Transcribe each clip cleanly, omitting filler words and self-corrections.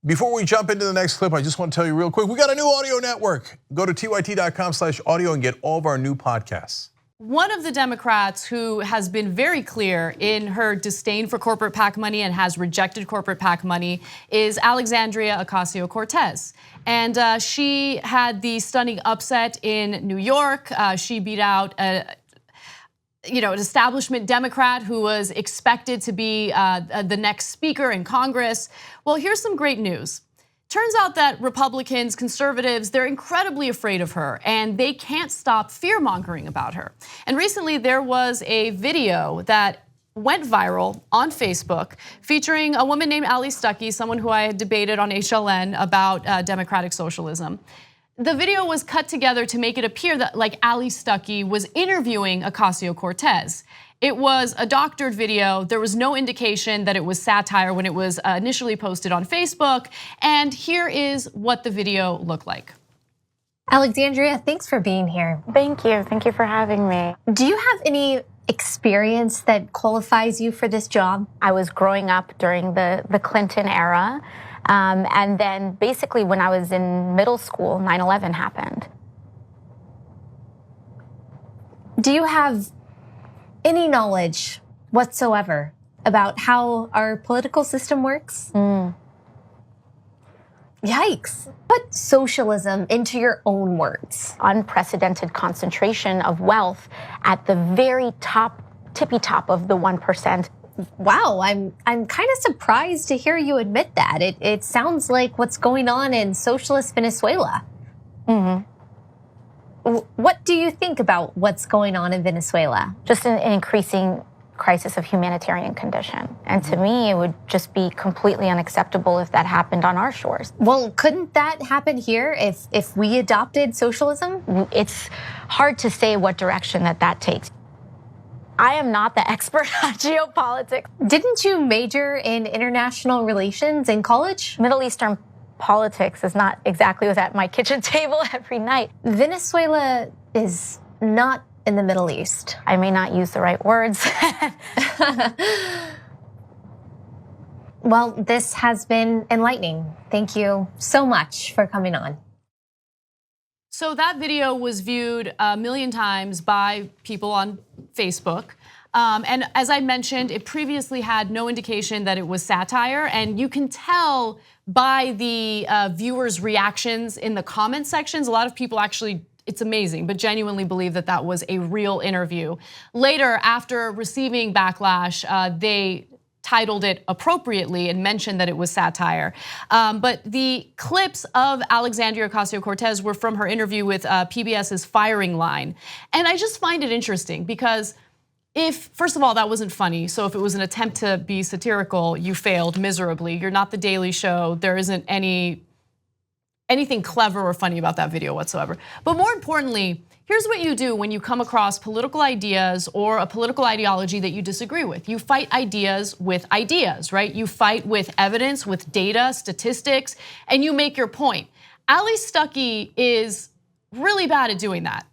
Before we jump into the next clip, I just want to tell you real quick, we got a new audio network. Go to tyt.com/audio and get all of our new podcasts. One of the Democrats who has been very clear in her disdain for corporate PAC money and has rejected corporate PAC money is Alexandria Ocasio-Cortez. And she had the stunning upset in New York. She beat out an establishment Democrat who was expected to be the next speaker in Congress. Well, here's some great news. Turns out that Republicans, conservatives, they're incredibly afraid of her and they can't stop fear-mongering about her. And recently there was a video that went viral on Facebook featuring a woman named Ali Stuckey, someone who I had debated on HLN about democratic socialism. The video was cut together to make it appear that like Ali Stuckey was interviewing Ocasio-Cortez. It was a doctored video. There was no indication that it was satire when it was initially posted on Facebook. And here is what the video looked like. Alexandria, thanks for being here. Thank you. Thank you for having me. Do you have any experience that qualifies you for this job? I was growing up during the Clinton era. And then basically when I was in middle school, 9/11 happened. Do you have any knowledge whatsoever about how our political system works? Yikes. Put socialism into your own words. Unprecedented concentration of wealth at the very top, tippy top of the 1%. Wow, I'm kind of surprised to hear you admit that. It sounds like what's going on in socialist Venezuela. What do you think about what's going on in Venezuela? Just an increasing crisis of humanitarian condition. And to me, it would just be completely unacceptable if that happened on our shores. Well, couldn't that happen here if we adopted socialism? It's hard to say what direction that takes. I am not the expert on geopolitics. Didn't you major in international relations in college? Middle Eastern politics is not exactly what's at my kitchen table every night. Venezuela is not in the Middle East. I may not use the right words. Well, this has been enlightening. Thank you so much for coming on. So that video was viewed 1 million times by people on Facebook. And as I mentioned, it previously had no indication that it was satire. And you can tell by the viewers' reactions in the comment sections, a lot of people actually, it's amazing, but genuinely believe that that was a real interview. Later, after receiving backlash, they titled it appropriately and mentioned that it was satire. But the clips of Alexandria Ocasio-Cortez were from her interview with PBS's Firing Line. And I just find it interesting because first of all, that wasn't funny. So if it was an attempt to be satirical, you failed miserably. You're not the Daily Show. There isn't anything clever or funny about that video whatsoever. But more importantly, here's what you do when you come across political ideas or a political ideology that you disagree with. You fight ideas with ideas, right? You fight with evidence, with data, statistics, and you make your point. Ali Stuckey is really bad at doing that.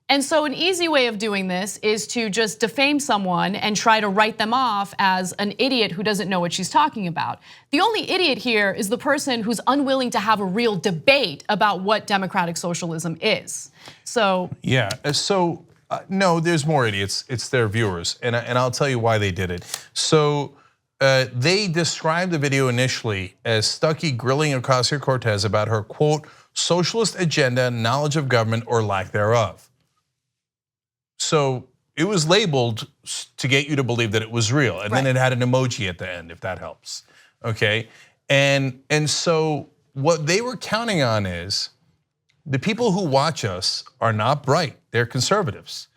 And so an easy way of doing this is to just defame someone and try to write them off as an idiot who doesn't know what she's talking about. The only idiot here is the person who's unwilling to have a real debate about what democratic socialism is. So yeah, so no, there's more idiots. It's their viewers, and I'll tell you why they did it. So they described the video initially as Stuckey grilling Ocasio-Cortez about her quote socialist agenda, knowledge of government, or lack thereof. So it was labeled to get you to believe that it was real, and then it had an emoji at the end, if that helps. Okay, and so what they were counting on is the people who watch us are not bright; they're conservatives,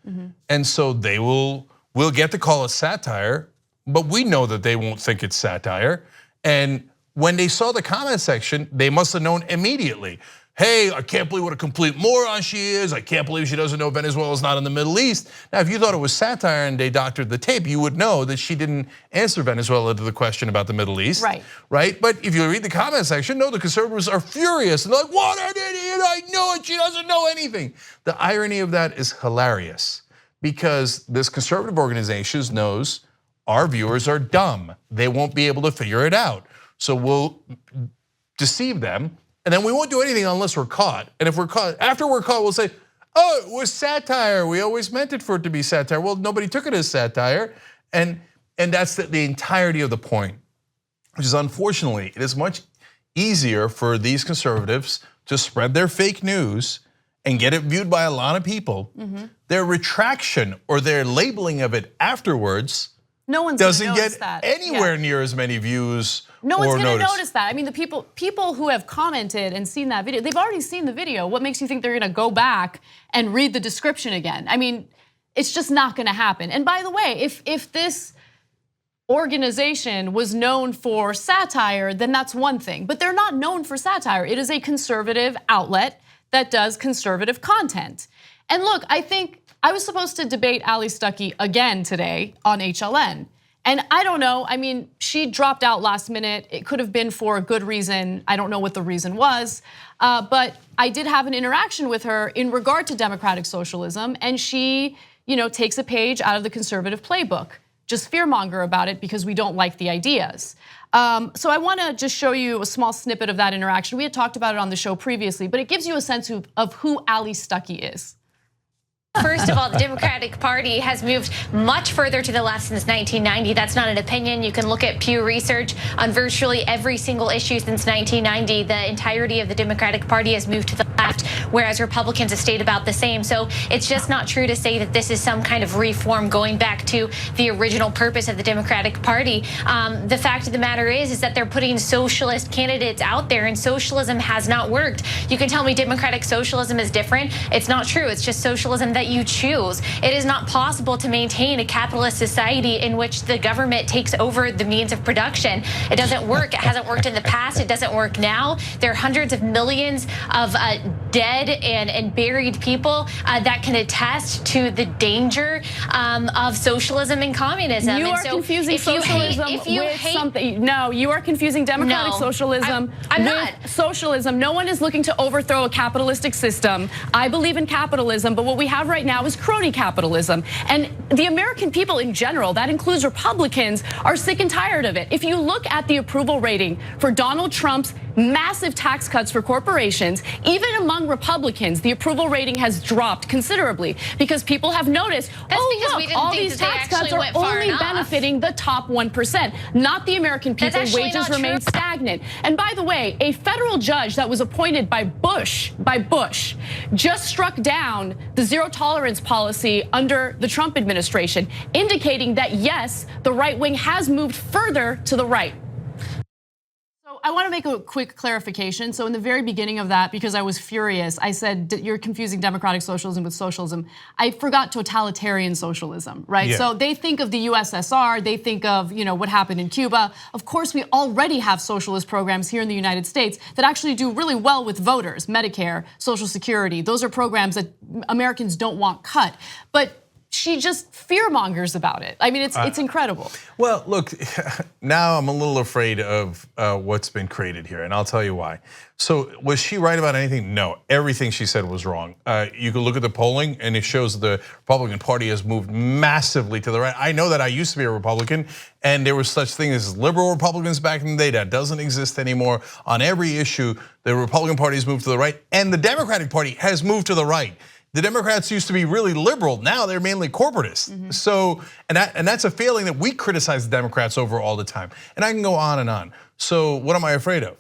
and so they will get to call us satire, but we know that they won't think it's satire. And when they saw the comment section, they must have known immediately. Hey, I can't believe what a complete moron she is. I can't believe she doesn't know Venezuela's not in the Middle East. Now, if you thought it was satire and they doctored the tape, you would know that she didn't answer Venezuela to the question about the Middle East. Right? But if you read the comment section, no, the conservatives are furious. And they're like, what an idiot, I know it, she doesn't know anything. The irony of that is hilarious because this conservative organization knows our viewers are dumb. They won't be able to figure it out. So we'll deceive them, and then we won't do anything unless we're caught. And if we're caught, after we're caught, we'll say, oh, it was satire. We always meant it for it to be satire. Well, nobody took it as satire. And that's the entirety of the point, which is unfortunately, it is much easier for these conservatives to spread their fake news and get it viewed by a lot of people. Their retraction or their labeling of it afterwards doesn't get anywhere near as many views. No one's going to notice that. I mean, the people who have commented and seen that video, they've already seen the video. What makes you think they're going to go back and read the description again? I mean, it's just not going to happen. And by the way, if this organization was known for satire, then that's one thing. But they're not known for satire. It is a conservative outlet that does conservative content. And look, I think I was supposed to debate Ali Stuckey again today on HLN. And I don't know, I mean, she dropped out last minute. It could have been for a good reason. I don't know what the reason was. But I did have an interaction with her in regard to democratic socialism. And she, takes a page out of the conservative playbook. Just fearmonger about it because we don't like the ideas. So I want to just show you a small snippet of that interaction. We had talked about it on the show previously, but it gives you a sense of who Ali Stuckey is. First of all, the Democratic Party has moved much further to the left since 1990. That's not an opinion. You can look at Pew Research on virtually every single issue since 1990. The entirety of the Democratic Party has moved to the left, whereas Republicans have stayed about the same. So it's just not true to say that this is some kind of reform going back to the original purpose of the Democratic Party. The fact of the matter is that they're putting socialist candidates out there, and socialism has not worked. You can tell me democratic socialism is different. It's not true. It's just socialism that you choose. It is not possible to maintain a capitalist society in which the government takes over the means of production. It doesn't work. It hasn't worked in the past. It doesn't work now. There are hundreds of millions of dead and buried people that can attest to the danger of socialism and communism. You are confusing socialism with something. No, you are confusing democratic socialism with socialism. No one is looking to overthrow a capitalistic system. I believe in capitalism, but what we have right now is crony capitalism. And the American people in general, that includes Republicans, are sick and tired of it. If you look at the approval rating for Donald Trump's massive tax cuts for corporations, even among Republicans, the approval rating has dropped considerably because people have noticed, all these tax cuts are only benefiting the top 1%, not the American people. Wages remain stagnant. And by the way, a federal judge that was appointed by Bush, just struck down the zero tolerance policy under the Trump administration, indicating that yes, the right wing has moved further to the right. I want to make a quick clarification. So in the very beginning of that, because I was furious, I said you're confusing democratic socialism with socialism. I forgot totalitarian socialism, right? Yeah. So they think of the USSR, they think of what happened in Cuba. Of course, we already have socialist programs here in the United States that actually do really well with voters, Medicare, Social Security. Those are programs that Americans don't want cut. But she just fearmongers about it. I mean, it's incredible. Well, look, now I'm a little afraid of what's been created here, and I'll tell you why. So was she right about anything? No, everything she said was wrong. You can look at the polling, and it shows the Republican Party has moved massively to the right. I know that I used to be a Republican, and there was such thing as liberal Republicans back in the day. That doesn't exist anymore. On every issue, the Republican Party has moved to the right, and the Democratic Party has moved to the right. The Democrats used to be really liberal. Now they're mainly corporatist. So, and that's a failing that we criticize the Democrats over all the time. And I can go on and on. So what am I afraid of?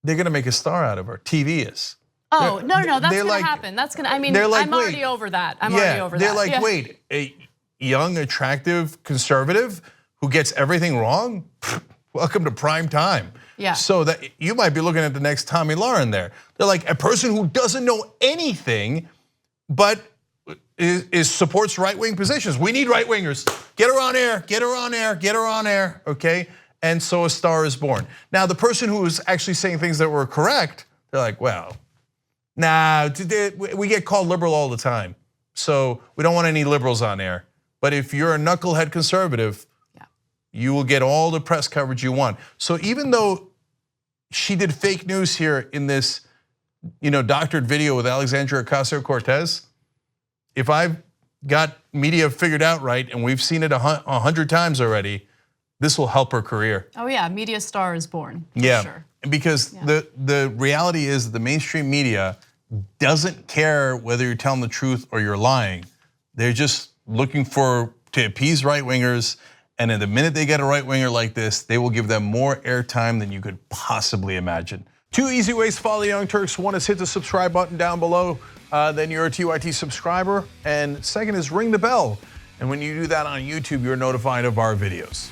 They're gonna make a star out of her. TV is. Oh, no, that's gonna happen. That's gonna, I'm already over that. I'm already over that. They're like, wait, a young, attractive conservative who gets everything wrong? Welcome to prime time. Yeah. So that you might be looking at the next Tommy Lauren there. They're like a person who doesn't know anything, but supports right-wing positions. We need right-wingers. Get her on air, get her on air, get her on air, okay? And so a star is born. Now the person who is actually saying things that were correct, they're like, well, nah, we get called liberal all the time. So we don't want any liberals on air. But if you're a knucklehead conservative, you will get all the press coverage you want. So even though she did fake news here in this, doctored video with Alexandria Ocasio-Cortez, if I've got media figured out right, and we've seen it 100 times already, this will help her career. Oh yeah, media star is born. For Yeah, sure. because the reality is that the mainstream media doesn't care whether you're telling the truth or you're lying. They're just looking to appease right-wingers, and the minute they get a right-winger like this, they will give them more airtime than you could possibly imagine. 2 easy ways to follow the Young Turks. One is hit the subscribe button down below, then you're a TYT subscriber. And second is ring the bell. And when you do that on YouTube, you're notified of our videos.